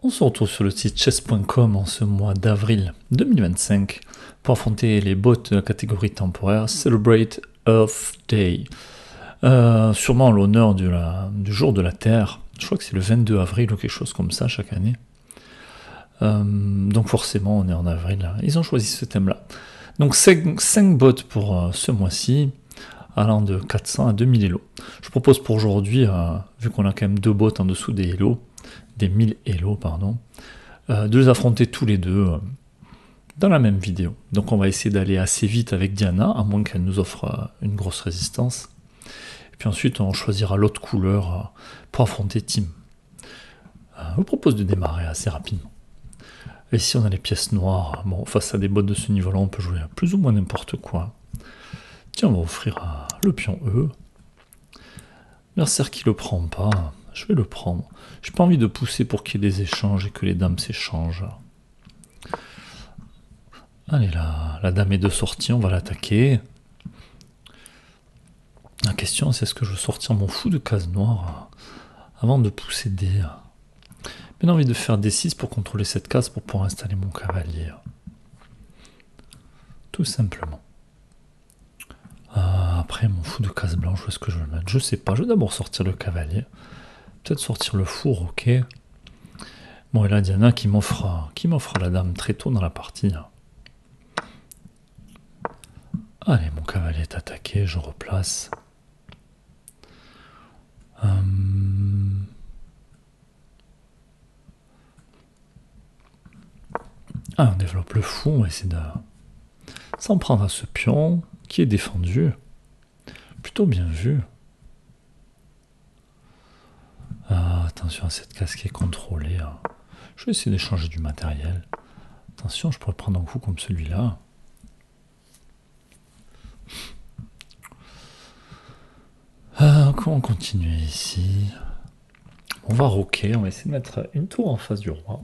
On se retrouve sur le site chess.com en ce mois d'avril 2025 pour affronter les bots de la catégorie temporaire Celebrate Earth Day. Sûrement en l'honneur du jour de la Terre. Je crois que c'est le 22 avril ou quelque chose comme ça chaque année. Donc forcément on est en avril. Ils ont choisi ce thème-là. Donc 5 bots pour ce mois-ci, allant de 400 à 2000 Elo. Je propose pour aujourd'hui, vu qu'on a quand même 2 bots en dessous des Elo, des 1000 Elo, pardon, de les affronter tous les deux dans la même vidéo. Donc on va essayer d'aller assez vite avec Diana, à moins qu'elle nous offre une grosse résistance. Et puis ensuite on choisira l'autre couleur pour affronter Tim. Je vous propose de démarrer assez rapidement. Et ici on a les pièces noires. Bon, face à des bots de ce niveau-là, on peut jouer à plus ou moins n'importe quoi. Tiens, on va offrir le pion E. L'adversaire qui le prend pas, je vais le prendre. J'ai pas envie de pousser pour qu'il y ait des échanges et que les dames s'échangent. Allez, la dame est de sortie, on va l'attaquer. La question c'est est-ce que je veux sortir mon fou de case noire avant de pousser D. J'ai envie de faire D6 pour contrôler cette case pour pouvoir installer mon cavalier. Tout simplement. Après mon fou de case blanche, où est-ce que je vais le mettre? Je sais pas, je vais d'abord sortir le cavalier. Peut-être sortir le four, ok. Bon, et là Diana qui m'offre la dame très tôt dans la partie. Allez, mon cavalier est attaqué, je replace. On développe le fou, on va essayer de s'en prendre à ce pion qui est défendu. Plutôt bien vu. Attention à cette case qui est contrôlée. Je vais essayer d'échanger du matériel. Attention, je pourrais prendre un coup comme celui-là. Comment continuer ici? On va roquer, on va essayer de mettre une tour en face du roi.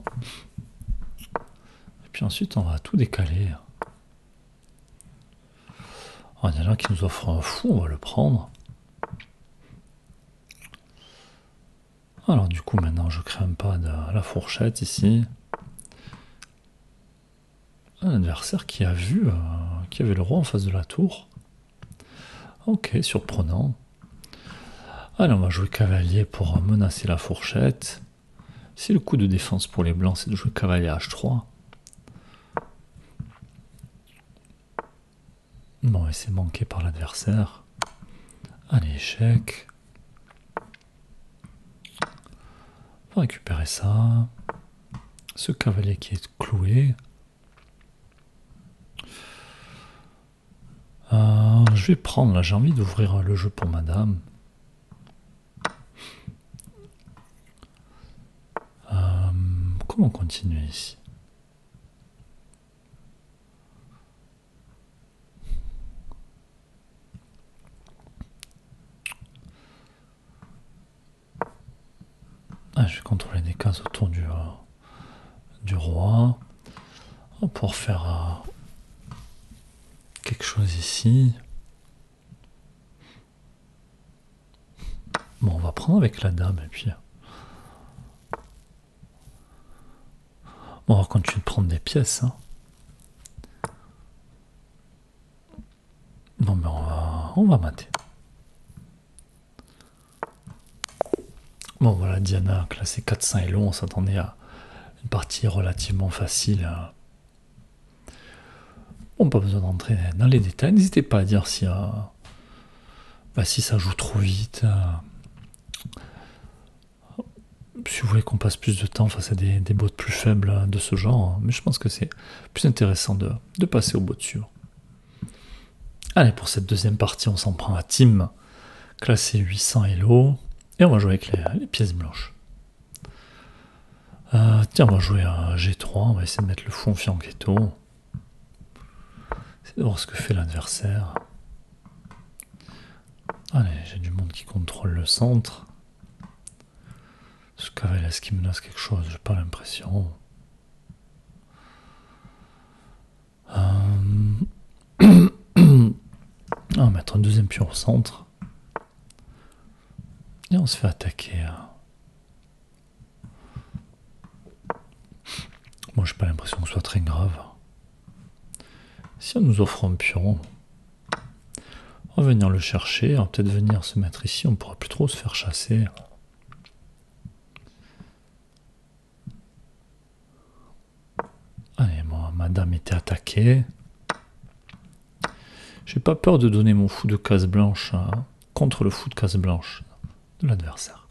Et puis ensuite, on va tout décaler. Il y en a qui nous offre un fou, on va le prendre. Alors du coup, maintenant, je crée un pas de la fourchette ici. Un adversaire qui a vu qu'il y avait le roi en face de la tour. Ok, surprenant. Allez, on va jouer cavalier pour menacer la fourchette. Si le coup de défense pour les blancs, c'est de jouer cavalier H3. Bon, et c'est manqué par l'adversaire. Allez, échec. On va récupérer ça. Ce cavalier qui est cloué. Je vais prendre, là, j'ai envie d'ouvrir le jeu pour madame. Comment continuer ici? Je vais contrôler des cases autour du roi. On va pouvoir faire quelque chose ici. Bon, on va prendre avec la dame et puis... Bon, on va continuer de prendre des pièces. Bon, ben on va mater. Bon, voilà, Diana classé 400 Elo, on s'attendait à une partie relativement facile. Bon, pas besoin d'entrer dans les détails. N'hésitez pas à dire si ça joue trop vite. Si vous voulez qu'on passe plus de temps face à des bots plus faibles de ce genre, mais je pense que c'est plus intéressant de passer au bot suivant. Allez, pour cette deuxième partie, on s'en prend à Tim, classé 800 Elo, et on va jouer avec les pièces blanches. Tiens, on va jouer à G3, on va essayer de mettre le fou en fianchetto. Essayer de voir ce que fait l'adversaire. Allez, j'ai du monde qui contrôle le centre. Ce cavalier, est-ce qu'il menace quelque chose? J'ai pas l'impression. On va mettre un deuxième pion au centre. Et on se fait attaquer. moi, j'ai pas l'impression que ce soit très grave. Si on nous offre un pion, on va venir le chercher, on va peut-être venir se mettre ici, on pourra plus trop se faire chasser. Allez, moi, madame était attaquée. J'ai pas peur de donner mon fou de case blanche contre le fou de case blanche de l'adversaire.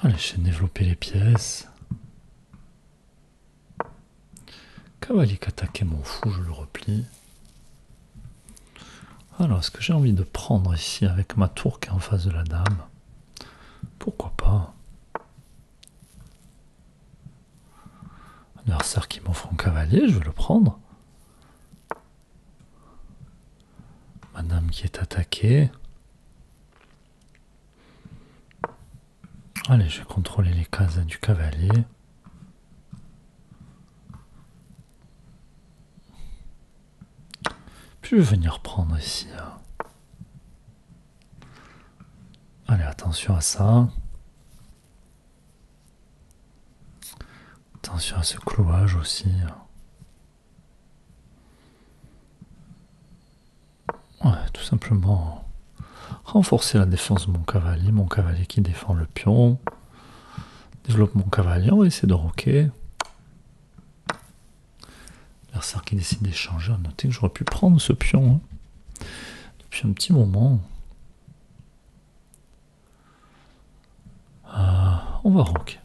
Allez, je vais développer les pièces. Cavalier qui attaquait mon fou, je le replie. Alors, est-ce que j'ai envie de prendre ici avec ma tour qui est en face de la dame? Pourquoi pas? Adversaire qui m'offre un cavalier, je vais le prendre. Madame qui est attaquée. Allez, je vais contrôler les cases du cavalier. Puis je vais venir prendre ici. Allez, attention à ça. Attention à ce clouage aussi. Ouais, tout simplement renforcer la défense de mon cavalier qui défend le pion. Développe mon cavalier, on va essayer de roquer. L'adversaire qui décide d'échanger, notez que j'aurais pu prendre ce pion depuis un petit moment. On va roquer.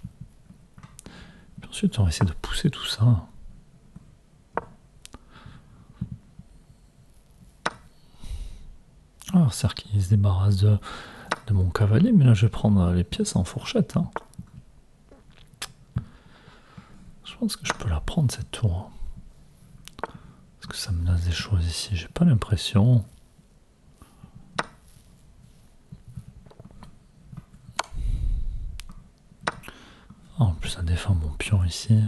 Puis ensuite, on va essayer de pousser tout ça. Alors, c'est-à-dire qu'il se débarrasse de mon cavalier, mais là, je vais prendre les pièces en fourchette. Je pense que je peux la prendre, cette tour. Est-ce que ça me laisse des choses ici? J'ai pas l'impression. En plus, ça défend mon pion ici.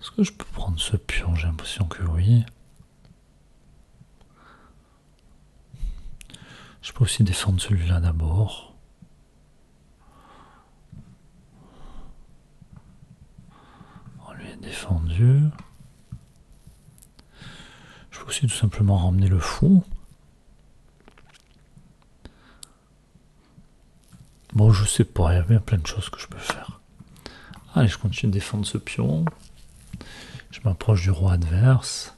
Est-ce que je peux prendre ce pion? J'ai l'impression que oui. Je peux aussi défendre celui-là d'abord. On lui est défendu. Je peux aussi tout simplement ramener le fou. Bon, je sais pas, il y a bien plein de choses que je peux faire. Allez, je continue de défendre ce pion. Je m'approche du roi adverse.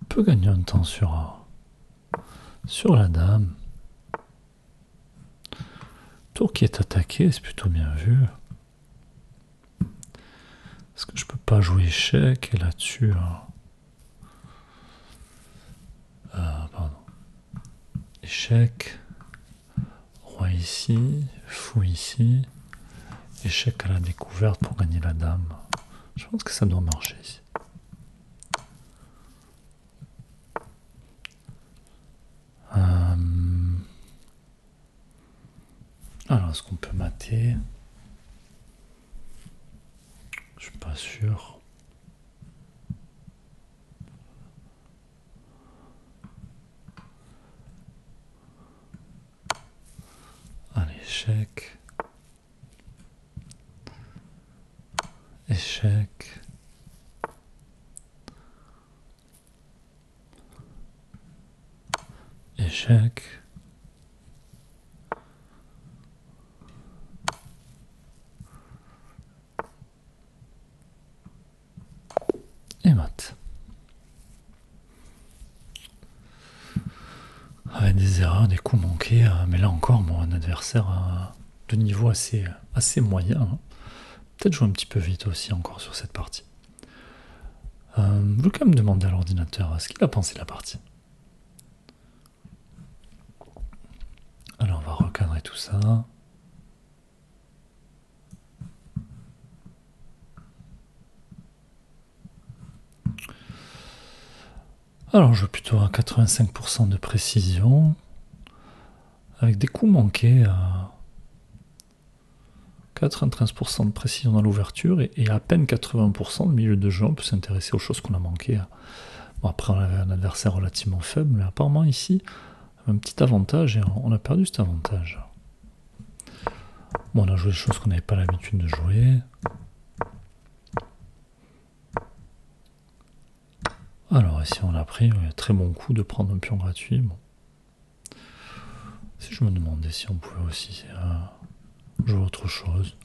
Peut gagner un temps sur la dame. Tour qui est attaqué, c'est plutôt bien vu. Est-ce que je peux pas jouer échec et là-dessus pardon. Échec. Roi ici. Fou ici. Échec à la découverte pour gagner la dame. Je pense que ça doit marcher ici. Alors, est-ce qu'on peut mater? Je suis pas sûr. Allez, échec. Échec. Échec. Et mat. Avec des erreurs, des coups manqués, mais là encore, mon adversaire a de niveau assez moyen. Peut-être jouer un petit peu vite aussi encore sur cette partie. Je veux quand même demander à l'ordinateur ce qu'il a pensé de la partie. Alors on va recadrer tout ça. Alors je joue plutôt à 85% de précision. Avec des coups manqués 93% de précision dans l'ouverture et à peine 80% de milieu de jeu. On peut s'intéresser aux choses qu'on a manquées. Bon, après, on avait un adversaire relativement faible, mais apparemment ici, un petit avantage et on a perdu cet avantage. Bon, on a joué des choses qu'on n'avait pas l'habitude de jouer. Alors ici, on a pris un très bon coup de prendre un pion gratuit. Bon. Si je me demandais si on pouvait aussi jouer autre chose.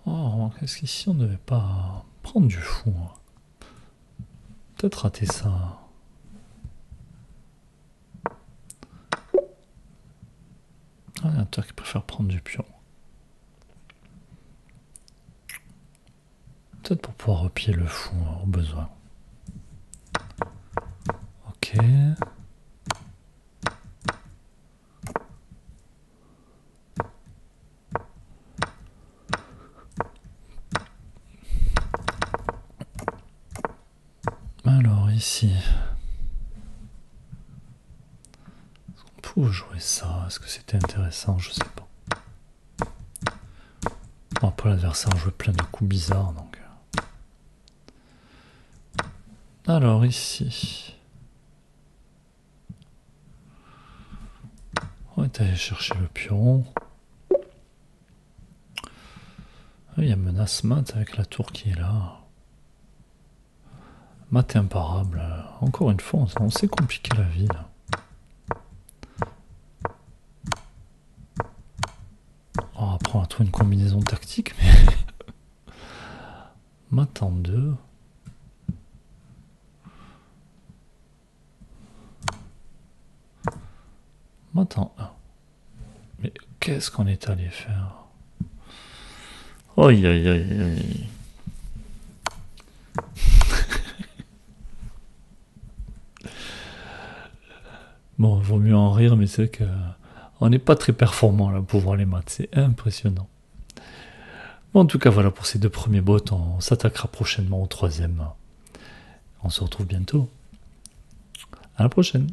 Oh, est-ce qu'ici on ne devait pas prendre du fou? Peut-être rater ça. Ah, il y a un tour qui préfère prendre du pion. Peut-être pour pouvoir repier le fou au besoin. Ok. Alors ici. Est-ce qu'on pouvait jouer ça? Est-ce que c'était intéressant? Je sais pas. Bon, après l'adversaire jouait plein de coups bizarres donc. Alors ici. On est allé chercher le pion. Il y a menace mat avec la tour qui est là. Mat est imparable. Encore une fois, on s'est compliqué la vie là. Oh, après, on va trouver une combinaison tactique, mais. Mat en 2. Mat en 1. Mais qu'est-ce qu'on est allé faire? Aïe aïe aïe aïe. Bon, il vaut mieux en rire, mais c'est que on n'est pas très performant là pour voir les maths, c'est impressionnant. Bon, en tout cas, voilà pour ces deux premiers bots, on s'attaquera prochainement au troisième. On se retrouve bientôt. À la prochaine.